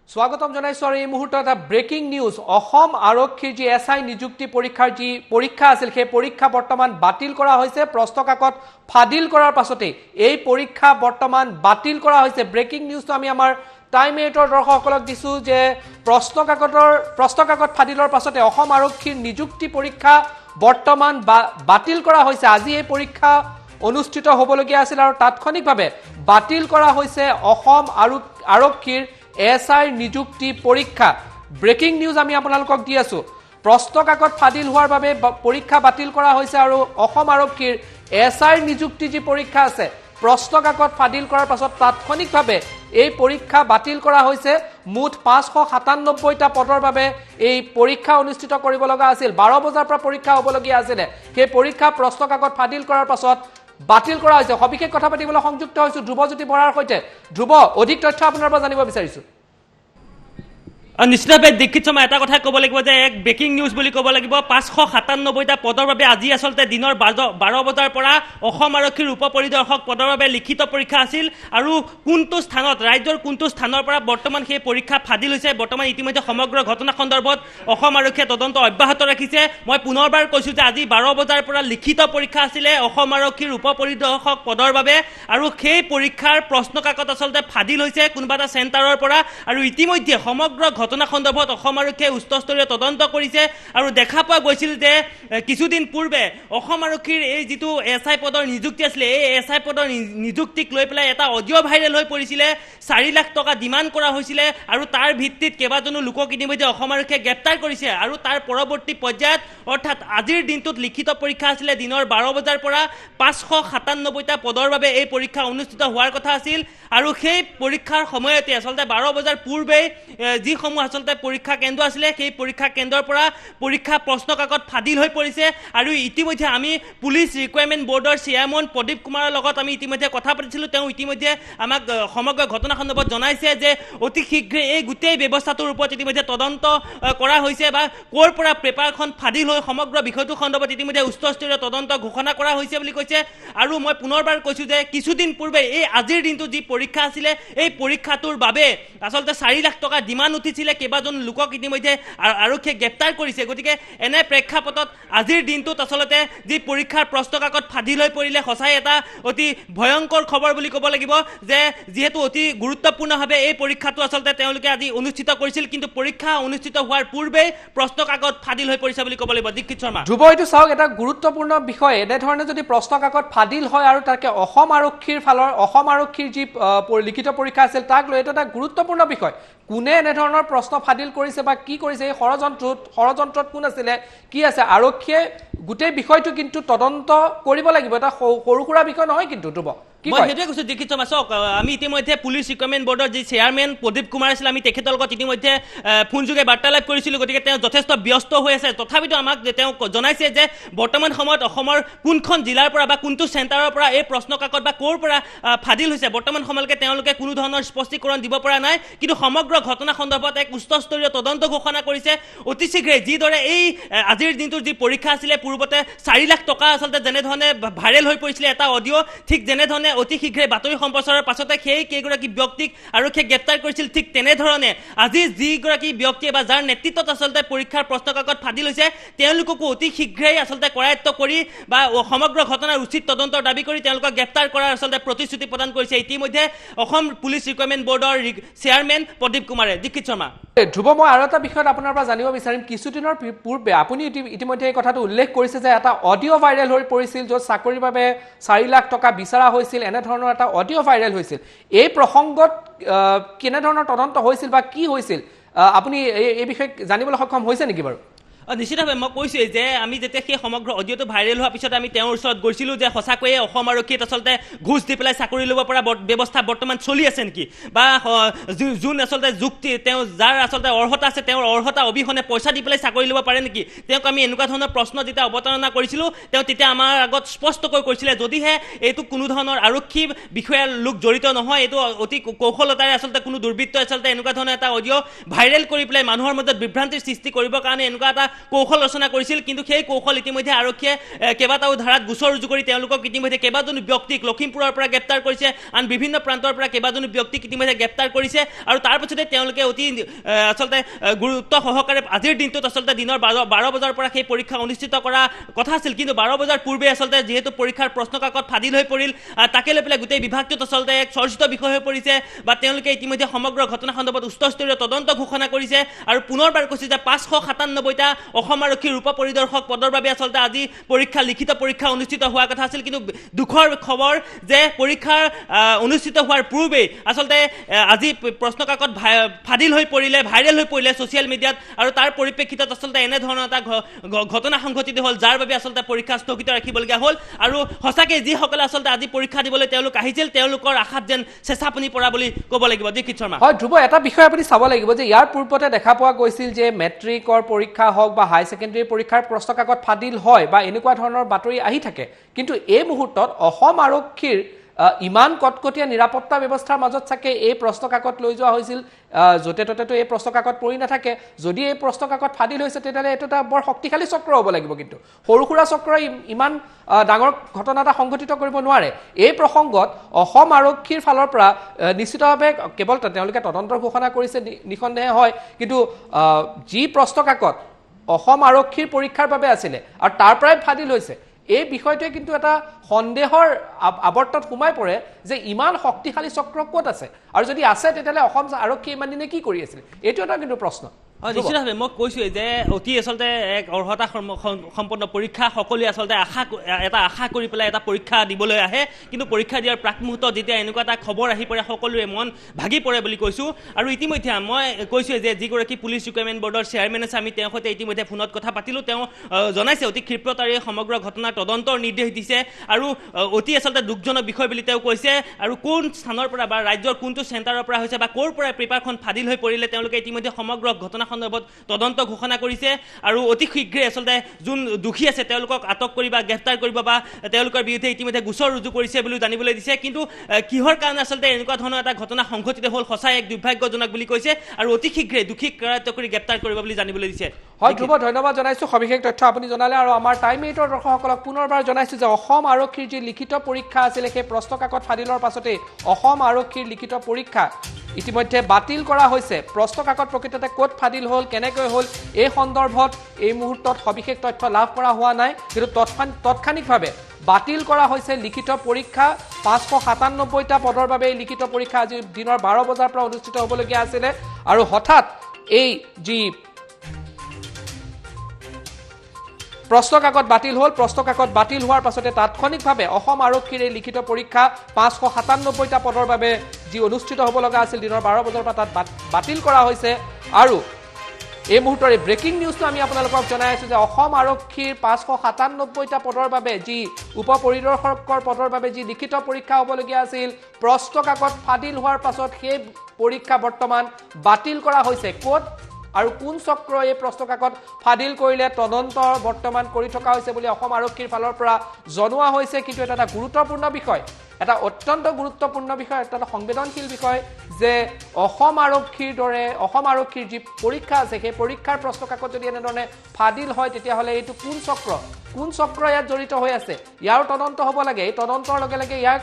স্বাগতম জানাইছো আৰু এই মুহূৰ্তত এটা ব্ৰেকিং নিউজ অসম আৰক্ষীৰ যি এছআই নিযুক্তি পৰীক্ষাৰ যি পৰীক্ষা আছিল সেই পৰীক্ষা বৰ্তমান বাতিল কৰা হৈছে প্ৰশ্ন কাকত ফাদিল কৰাৰ পাছতে এই পৰীক্ষা বৰ্তমান বাতিল কৰা হৈছে ব্ৰেকিং নিউজটো আমি আমাৰ টাইম 8ৰ দৰ্শকসকলক দিছো যে প্ৰশ্ন কাকত ফাদিলৰ পাছতে অসম আৰক্ষীৰ নিযুক্তি পৰীক্ষা বৰ্তমান বাতিল কৰা হৈছে আজি এই পৰীক্ষা অনুষ্ঠিত হ'বলগীয়া আছিল আৰু তাৎক্ষণিকভাৱে বাতিল কৰা হৈছে অসম আৰক্ষীৰ এছআই নিযুক্তি পৰীক্ষা ব্ৰেকিং নিউজ আমি আপোনালোকক দি আছো প্ৰশ্ন কাকত ফাদিল হোৱাৰ বাবে পৰীক্ষা বাতিল কৰা হৈছে আৰু অসম আৰক্ষীৰ এছআই নিযুক্তি যি পৰীক্ষা আছে প্ৰশ্ন কাকত ফাদিল কৰাৰ পাছত তাৎক্ষণিকভাৱে এই পৰীক্ষা বাতিল কৰা হৈছে মুঠ 597টা পদৰ বাবে এই পৰীক্ষা অনুষ্ঠিত কৰিব লগা আছিল 12 বজাৰ পৰা পৰীক্ষা হ'বলগীয়া আছিল সেই পৰীক্ষা প্ৰশ্ন কাকত ফাদিল কৰাৰ পাছত বাতিল কৰা হৈছে সবিশেষ কথা পাতিবলৈ সংযুক্ত হৈছো ধ্ৰুৱজ্যোতি বৰাৰ সৈতে ধ্ৰুৱ অধিক তথ্য আপোনাৰ পৰা জানিব বিচাৰিছো নিশ্চিতভাৱে দীক্ষিত শৰ্মা এটা কথা ক'ব লাগিব যে এক ব্ৰেকিং নিউজ বুলি ক'ব লাগিব 597টা পদৰ বাবে আজি আচলতে দিনৰ 12 বজাৰ পৰা অসম আৰক্ষীৰ উপ পৰিদৰ্শক পদৰ বাবে লিখিত পৰীক্ষা আছিল আৰু কোনটো স্থানত ৰাজ্যৰ কোনটো স্থানৰ পৰা বৰ্তমান সেই পৰীক্ষা ফাদিল হৈছে বৰ্তমান ইতিমধ্যে সমগ্ৰ ঘটনা সন্দৰ্ভত অসম আৰক্ষীয়ে তদন্ত অব্যাহত ৰাখিছে মই পুনৰবাৰ কৈছো যে আজি 12 বজাৰ পৰা লিখিত পৰীক্ষা আছিলে অসম আৰক্ষীৰ উপ পৰিদৰ্শক পদৰ বাবে আৰু সেই পৰীক্ষাৰ প্ৰশ্ন কাকত আচলতে ফাদিল হৈছে কোনোবা এটা চেণ্টাৰৰ পৰা আৰু ইতিমধ্যে সমগ্ৰ ঘটনা সন্দৰ্ভত অসম আৰক্ষীয়ে উচ্চস্তৰীয় তদন্ত কৰিছে আৰু দেখা পোৱা গৈছিল যে কিছুদিন পূৰ্বে অসম আৰক্ষীৰ এই যিটো এছআই পদৰ নিযুক্তি আছিল এই এছআই পদৰ নিযুক্তিক লৈ পেলাই এটা অডিঅ' ভাইৰেল হৈ পৰিছিল 4 লাখ টকা ডিমাণ্ড কৰা হৈছিল আৰু তাৰ ভিত্তিত কেইবাজনো লোকক ইতিমধ্যে অসম আৰক্ষীয়ে গ্ৰেপ্তাৰ কৰিছে আৰু তাৰ পৰৱৰ্তী পৰ্যায়ত অৰ্থাৎ আজিৰ দিনটোত লিখিত পৰীক্ষা আছিল দিনৰ 12 বজাৰ পৰা 597টা পদৰ বাবে এই পৰীক্ষা অনুষ্ঠিত হোৱাৰ কথা আছিল আৰু সেই পৰীক্ষাৰ সময়তে আচলতে 12 বজাৰ পূৰ্বে যিসমূহ আচলতে পৰীক্ষা কেন্দ্ৰ আছিলে সেই পৰীক্ষা কেন্দ্ৰৰ পৰা পৰীক্ষা প্ৰশ্ন কাকত ফাদিল হৈ পৰিছে আৰু ইতিমধ্যে আমি পুলিচ ৰিকুৱাৰমেণ্ট বৰ্ডৰ চেয়াৰমেন প্ৰদীপ কুমাৰৰ লগত আমি ইতিমধ্যে কথা পাতিছিলোঁ তেওঁ ইতিমধ্যে আমাক সমগ্ৰ ঘটনা সন্দৰ্ভত জনাইছে যে অতি শীঘ্ৰে এই গোটেই ব্যৱস্থাটোৰ ওপৰত ইতিমধ্যে তদন্ত কৰা হৈছে বা ক'ৰ পৰা পেপাৰখন ফাদিল হৈ সমগ্ৰ বিষয়টো সন্দৰ্ভত ইতিমধ্যে উচ্চস্তৰীয় তদন্ত ঘোষণা কৰা হৈছে বুলি কৈছে আৰু মই পুনৰবাৰ কৈছোঁ যে কিছুদিন পূৰ্বে এই আজিৰ দিনটো যি পৰীক্ষা আছিলে এই পৰীক্ষাটোৰ বাবে আচলতে 4 লাখ টকা ডিমাণ্ড উঠিছিলে কেইবাজন লোকক ইতিমধ্যে আৰক্ষীয়ে গ্ৰেপ্তাৰ কৰিছে গতিকে এনে প্ৰেক্ষাপটত আজিৰ দিনটোত আচলতে যি পৰীক্ষাৰ প্ৰশ্ন কাকত ফাদিল হৈ পৰিলে সঁচাই এটা অতি ভয়ংকৰ খবৰ বুলি ক'ব লাগিব যে যিহেতু অতি গুৰুত্বপূৰ্ণভাৱে এই পৰীক্ষাটো আচলতে তেওঁলোকে আজি অনুষ্ঠিত কৰিছিল কিন্তু পৰীক্ষা অনুষ্ঠিত হোৱাৰ পূৰ্বেই প্ৰশ্ন কাকত ফাদিল হৈ পৰিছে বুলি ক'ব লাগিব দীক্ষিত শৰ্মা ধ্ৰুৱ এইটো চাওক এটা গুৰুত্বপূৰ্ণ বিষয় এনেধৰণে যদি প্ৰশ্ন কাকত ফাদিল হয় আৰু তাকে অসম আৰক্ষীৰ যি লিখিত পৰীক্ষা আছিল তাক লৈ এইটো এটা গুৰুত্বপূৰ্ণ বিষয় কোনে এনেধৰণৰ প্ৰশ্ন ফাদিল কৰিছে বা কি কৰিছে এই ষড়যন্ত্ৰত কোন আছিলে কি আছে আৰক্ষীয়ে গোটেই বিষয়টো কিন্তু তদন্ত কৰিব লাগিব এটা সৰু সুৰা বিষয় নহয় কিন্তু ধ্ৰুৱ মই সেইটোৱে কৈছোঁ দীক্ষিত শৰ্মা চাওক আমি ইতিমধ্যে পুলিচ ৰিকুৱাৰমেণ্ট বৰ্ডৰ যি চেয়াৰমেন প্ৰদীপ কুমাৰ আছিল আমি তেখেতৰ লগত ইতিমধ্যে ফোনযোগে বাৰ্তালাপ কৰিছিলোঁ গতিকে তেওঁ যথেষ্ট ব্যস্ত হৈ আছে তথাপিতো আমাক তেওঁ জনাইছে যে বৰ্তমান সময়ত অসমৰ কোনখন জিলাৰ পৰা বা কোনটো চেণ্টাৰৰ পৰা এই প্ৰশ্ন কাকত বা ক'ৰ পৰা ফাদিল হৈছে বৰ্তমান সময়লৈকে তেওঁলোকে কোনো ধৰণৰ স্পষ্টীকৰণ দিব পৰা নাই কিন্তু সমগ্ৰ ঘটনা সন্দৰ্ভত এক উচ্চস্তৰীয় তদন্ত ঘোষণা কৰিছে অতি শীঘ্ৰে যিদৰে এই আজিৰ দিনটোৰ যি পৰীক্ষা আছিলে পূৰ্বতে 4 লাখ টকা আচলতে যেনেধৰণে ভাইৰেল হৈ পৰিছিলে এটা অডিঅ' ঠিক যেনেধৰণে অতি শীঘ্ৰে বাতৰি সম্প্ৰচাৰৰ পাছতে সেই কেইগৰাকী ব্যক্তিক আৰক্ষীয়ে গ্ৰেপ্তাৰ কৰিছিল ঠিক তেনেধৰণে আজি যিগৰাকী ব্যক্তিয়ে বা যাৰ নেতৃত্বত আচলতে পৰীক্ষাৰ প্ৰশ্ন কাকত ফাদিল হৈছে তেওঁলোককো অতি শীঘ্ৰেই আচলতে কৰায়ত্ব কৰি বা সমগ্ৰ ঘটনাৰ উচিত তদন্তৰ দাবী কৰি তেওঁলোকক গ্ৰেপ্তাৰ কৰাৰ আচলতে প্ৰতিশ্ৰুতি প্ৰদান কৰিছে ইতিমধ্যে অসম পুলিচ ৰিকুৱাৰমেণ্ট বৰ্ডৰ চেয়াৰমেন প্ৰদীপ কুমাৰে দীক্ষিত শৰ্মা ধ্ৰুৱ মই আৰু এটা বিষয়ত আপোনাৰ পৰা জানিব বিচাৰিম কিছুদিনৰ পূৰ্বে আপুনি ইতিমধ্যে এই কথাটো উল্লেখ কৰিছে যে এটা অডিঅ' ভাইৰেল হৈ পৰিছিল য'ত চাকৰিৰ বাবে 4 লাখ টকা বিচৰা হৈছিল এনেধৰণৰ এটা অডিঅ' ভাইৰেল হৈছিল এই প্ৰসংগত কেনেধৰণৰ তদন্ত হৈছিল বা কি হৈছিল আপুনি এই বিষয়ে জানিবলৈ সক্ষম হৈছে নেকি বাৰু নিশ্চিতভাৱে মই কৈছোঁ যে আমি যেতিয়া সেই সমগ্ৰ অডিঅ'টো ভাইৰেল হোৱাৰ পিছত আমি তেওঁৰ ওচৰত গৈছিলোঁ যে সঁচাকৈয়ে অসম আৰক্ষীত আচলতে ঘোচ দি পেলাই চাকৰি ল'ব পৰা ব্যৱস্থা বৰ্তমান চলি আছে নেকি বা যোন আচলতে যুক্তি তেওঁ যাৰ আচলতে অৰ্হতা আছে তেওঁৰ অৰ্হতা অবিহনে পইচা দি পেলাই চাকৰি ল'ব পাৰে নেকি তেওঁক আমি এনেকুৱা ধৰণৰ প্ৰশ্ন যেতিয়া অৱতাৰণা কৰিছিলোঁ তেওঁ তেতিয়া আমাৰ আগত স্পষ্টকৈ কৈছিলে যদিহে এইটো কোনো ধৰণৰ আৰক্ষী বিষয়াৰ লোক জড়িত নহয় এইটো অতি কৌশলতাৰে আচলতে কোনো দুৰ্বৃত্তই আচলতে এনেকুৱা ধৰণৰ এটা অডিঅ' ভাইৰেল কৰি পেলাই মানুহৰ মাজত বিভ্ৰান্তিৰ সৃষ্টি কৰিবৰ কাৰণে এনেকুৱা এটা কৌশল ৰচনা কৰিছিল কিন্তু সেই কৌশল ইতিমধ্যে আৰক্ষীয়ে কেইবাটাও ধাৰাত গোচৰ ৰুজু কৰি তেওঁলোকক ইতিমধ্যে কেইবাজনো ব্যক্তিক লখিমপুৰৰ পৰা গ্ৰেপ্তাৰ কৰিছে আন বিভিন্ন প্ৰান্তৰ পৰা কেইবাজনো ব্যক্তিক ইতিমধ্যে গ্ৰেপ্তাৰ কৰিছে আৰু তাৰ পিছতে তেওঁলোকে অতি আচলতে গুৰুত্ব সহকাৰে আজিৰ দিনটোত আচলতে দিনৰ 12 বজাৰ পৰা সেই পৰীক্ষা অনুষ্ঠিত কৰা কথা আছিল কিন্তু 12 বজাৰ পূৰ্বে আচলতে যেহেতু পৰীক্ষাৰ প্ৰশ্ন কাকত ফাদিল হৈ পৰিল তাকে লৈ পেলাই গোটেই বিভাগটোত আচলতে এক চৰ্চিত বিষয় হৈ পৰিছে বা তেওঁলোকে ইতিমধ্যে সমগ্ৰ ঘটনা সন্দৰ্ভত উচ্চস্তৰীয় তদন্ত ঘোষণা কৰিছে আৰু পুনৰবাৰ কৈছে যে 597টা অসম আৰক্ষীৰ উপ পৰিদৰ্শক পদৰ বাবে আচলতে আজি লিখিত পৰীক্ষা অনুষ্ঠিত হোৱাৰ কথা আছিল কিন্তু দুখৰ খবৰ যে পৰীক্ষাৰ অনুষ্ঠিত হোৱাৰ পূৰ্বে আচলতে আজি প্ৰশ্ন কাকত ফাদিল হৈ পৰিলে ভাইৰেল হৈ পৰিলে ছ'চিয়েল মিডিয়াত আৰু তাৰ পৰিপ্ৰেক্ষিতত আচলতে এনে ধৰণৰ এটা ঘটনা সংঘটিত হ'ল যাৰ বাবে আচলতে পৰীক্ষা স্থগিত ৰাখিবলগীয়া হ'ল আৰু সঁচাকে যিসকলে আচলতে আজি পৰীক্ষা দিবলৈ তেওঁলোক আহিছিল তেওঁলোকৰ আশাত যেন চেঁচাপানী পৰা বুলি ক'ব লাগিব দীক্ষিত শৰ্মা হয় ধ্ৰুৱ এটা বিষয় আপুনি চাব লাগিব যে ইয়াৰ পূৰ্বতে দেখা পোৱা গৈছিল যে মেট্ৰিকৰ পৰীক্ষা হওক বা হাই ছেকেণ্ডেৰী পৰীক্ষাৰ প্ৰশ্ন কাকত ফাদিল হয় বা এনেকুৱা ধৰণৰ বাতৰি আহি থাকে কিন্তু এই মুহূৰ্তত অসম আৰক্ষীৰ ইমান কটকটীয়া নিৰাপত্তা ব্যৱস্থাৰ মাজত চাগে এই প্ৰশ্ন কাকত লৈ যোৱা হৈছিল য'তে ত'তেতো এই প্ৰশ্ন কাকত পৰি নাথাকে যদি এই প্ৰশ্ন কাকত ফাদিল হৈছে তেতিয়াহ'লে এইটো এটা বৰ শক্তিশালী চক্ৰ হ'ব লাগিব কিন্তু সৰু সুৰা চক্ৰই ইমান ডাঙৰ ঘটনা এটা সংঘটিত কৰিব নোৱাৰে এই প্ৰসংগত অসম আৰক্ষীৰ ফালৰ পৰা নিশ্চিতভাৱে কেৱল তেওঁলোকে তদন্তৰ ঘোষণা কৰিছে নিঃসন্দেহে হয় কিন্তু যি প্ৰশ্ন কাকত অসম আৰক্ষীৰ পৰীক্ষাৰ বাবে আছিলে আৰু তাৰ পৰাই ফাদিল হৈছে এই বিষয়টোৱে কিন্তু এটা সন্দেহৰ আৱৰ্তত সোমাই পৰে যে ইমান শক্তিশালী চক্ৰ ক'ত আছে আৰু যদি আছে তেতিয়াহ'লে অসম আৰক্ষী ইমান দিনে কি কৰি আছিল এইটো এটা কিন্তু প্ৰশ্ন নিশ্চিতভাৱে মই কৈছোঁৱেই যে অতি আচলতে এক অৰ্হতা সম্পন্ন পৰীক্ষা সকলোৱে আচলতে আশা কৰি পেলাই এটা পৰীক্ষা দিবলৈ আহে কিন্তু পৰীক্ষা দিয়াৰ প্ৰাক মুহূৰ্তত যেতিয়া এনেকুৱা এটা খবৰ আহি পৰে সকলোৰে মন ভাগি পৰে বুলি কৈছোঁ আৰু ইতিমধ্যে মই কৈছোঁৱেই যে যিগৰাকী পুলিচ ৰিক্ৰুইটমেণ্ট বৰ্ডৰ চেয়াৰমেন আছে আমি তেওঁৰ সৈতে ইতিমধ্যে ফোনত কথা পাতিলোঁ তেওঁ জনাইছে অতি ক্ষীপ্ৰতাৰে সমগ্ৰ ঘটনাৰ তদন্তৰ নিৰ্দেশ দিছে আৰু অতি আচলতে দুখজনক বিষয় বুলি তেওঁ কৈছে আৰু কোন স্থানৰ পৰা বা ৰাজ্যৰ কোনটো চেণ্টাৰৰ পৰা হৈছে বা ক'ৰ পৰা পেপাৰখন ফাদিল হৈ পৰিলে তেওঁলোকে ইতিমধ্যে সমগ্ৰ ঘটনা সন্দৰ্ভত তদন্ত ঘোষণা কৰিছে আৰু অতি শীঘ্ৰে আচলতে যোন দোষী আছে তেওঁলোকক আটক কৰি বা গ্ৰেপ্তাৰ কৰিব বা তেওঁলোকৰ বিৰুদ্ধে ইতিমধ্যে গোচৰ ৰুজু কৰিছে বুলি জানিবলৈ দিছে কিন্তু কিহৰ কাৰণে আচলতে এনেকুৱা ধৰণৰ এটা ঘটনা সংঘটিত হ'ল সঁচাই এক দুৰ্ভাগ্যজনক বুলি কৈছে আৰু অতি শীঘ্ৰে দোষীক কাৰায়ত্ব কৰি গ্ৰেপ্তাৰ কৰিব বুলি জানিবলৈ দিছে হয় ধ্ৰুৱ ধন্যবাদ জনাইছোঁ সবিশেষ তথ্য আপুনি জনালে আৰু আমাৰ টাইম 8ৰ দৰ্শকসকলক পুনৰবাৰ জনাইছোঁ যে অসম আৰক্ষীৰ যি লিখিত পৰীক্ষা আছিলে সেই প্ৰশ্ন কাকত ফাদিলৰ পাছতেই অসম আৰক্ষীৰ লিখিত পৰীক্ষা ইতিমধ্যে বাতিল কৰা হৈছে প্ৰশ্ন কাকত প্ৰকৃততে ক'ত ফাদিল হ'ল কেনেকৈ হ'ল এই সন্দৰ্ভত এই মুহূৰ্তত সবিশেষ তথ্য লাভ কৰা হোৱা নাই কিন্তু তৎক্ষণিকভাৱে বাতিল কৰা হৈছে লিখিত পৰীক্ষা 597টা পদৰ বাবে এই লিখিত পৰীক্ষা আজি দিনৰ 12 বজাৰ পৰা অনুষ্ঠিত হ'বলগীয়া আছিলে আৰু হঠাৎ এই যি প্ৰশ্ন কাকত বাতিল হ'ল প্ৰশ্ন কাকত বাতিল হোৱাৰ পাছতে তাৎক্ষণিকভাৱে অসম আৰক্ষীৰ এই লিখিত পৰীক্ষা 597টা পদৰ বাবে যি অনুষ্ঠিত হ'ব লগা আছিল দিনৰ 12 বজাৰ পৰা তাত বাতিল কৰা হৈছে আৰু এই মুহূৰ্তৰ এই ব্ৰেকিং নিউজটো আমি আপোনালোকক জনাই আছোঁ যে অসম আৰক্ষীৰ 597টা পদৰ বাবে যি উপ পৰিদৰ্শকৰ পদৰ বাবে যি লিখিত পৰীক্ষা হ'বলগীয়া আছিল প্ৰশ্ন কাকত ফাদিল হোৱাৰ পাছত সেই পৰীক্ষা বৰ্তমান বাতিল কৰা হৈছে ক'ত আৰু কোন চক্ৰ এই প্ৰশ্ন কাকত ফাদিল কৰিলে তদন্ত বৰ্তমান কৰি থকা হৈছে বুলি অসম আৰক্ষীৰ ফালৰ পৰা জনোৱা হৈছে কিন্তু এটা গুৰুত্বপূৰ্ণ বিষয় এটা অত্যন্ত গুৰুত্বপূৰ্ণ বিষয় এটা সংবেদনশীল বিষয় যে অসম আৰক্ষীৰ দৰে অসম আৰক্ষীৰ যি পৰীক্ষা আছে সেই পৰীক্ষাৰ প্ৰশ্ন কাকত যদি এনেধৰণে ফাদিল হয় তেতিয়াহ'লে এইটো কোন চক্ৰ ইয়াত জড়িত হৈ আছে ইয়াৰ তদন্ত হ'ব লাগে এই তদন্তৰ লগে লগে ইয়াক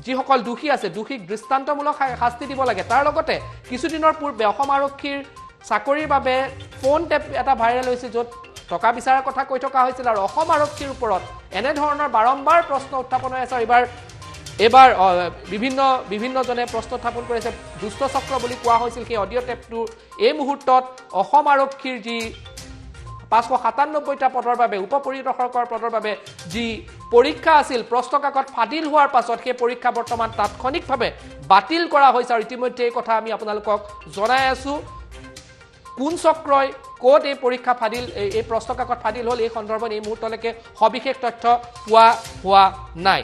যিসকল দোষী আছে দোষীক দৃষ্টান্তমূলক শাস্তি দিব লাগে তাৰ লগতে কিছুদিনৰ পূৰ্বে অসম আৰক্ষীৰ চাকৰিৰ বাবে ফোন টেপ এটা ভাইৰেল হৈছে য'ত টকা বিচাৰাৰ কথা কৈ থকা হৈছিল আৰু অসম আৰক্ষীৰ ওপৰত এনেধৰণৰ বাৰম্বাৰ প্ৰশ্ন উত্থাপন হৈ আছে এইবাৰ বিভিন্নজনে প্ৰশ্ন উত্থাপন কৰিছে দুষ্ট চক্ৰ বুলি কোৱা হৈছিল সেই অডিঅ' টেপটো এই মুহূৰ্তত অসম আৰক্ষীৰ যি 597টা পদৰ বাবে উপ পৰিদৰ্শকৰ পদৰ বাবে যি পৰীক্ষা আছিল প্ৰশ্ন কাকত ফাদিল হোৱাৰ পাছত সেই পৰীক্ষা বৰ্তমান তাৎক্ষণিকভাৱে বাতিল কৰা হৈছে আৰু ইতিমধ্যে এই কথা আমি আপোনালোকক জনাই আছোঁ কোন চক্ৰই ক'ত এই পৰীক্ষা ফাদিল এই প্ৰশ্ন কাকত ফাদিল হ'ল এই সন্দৰ্ভত এই মুহূৰ্তলৈকে সবিশেষ তথ্য পোৱা হোৱা নাই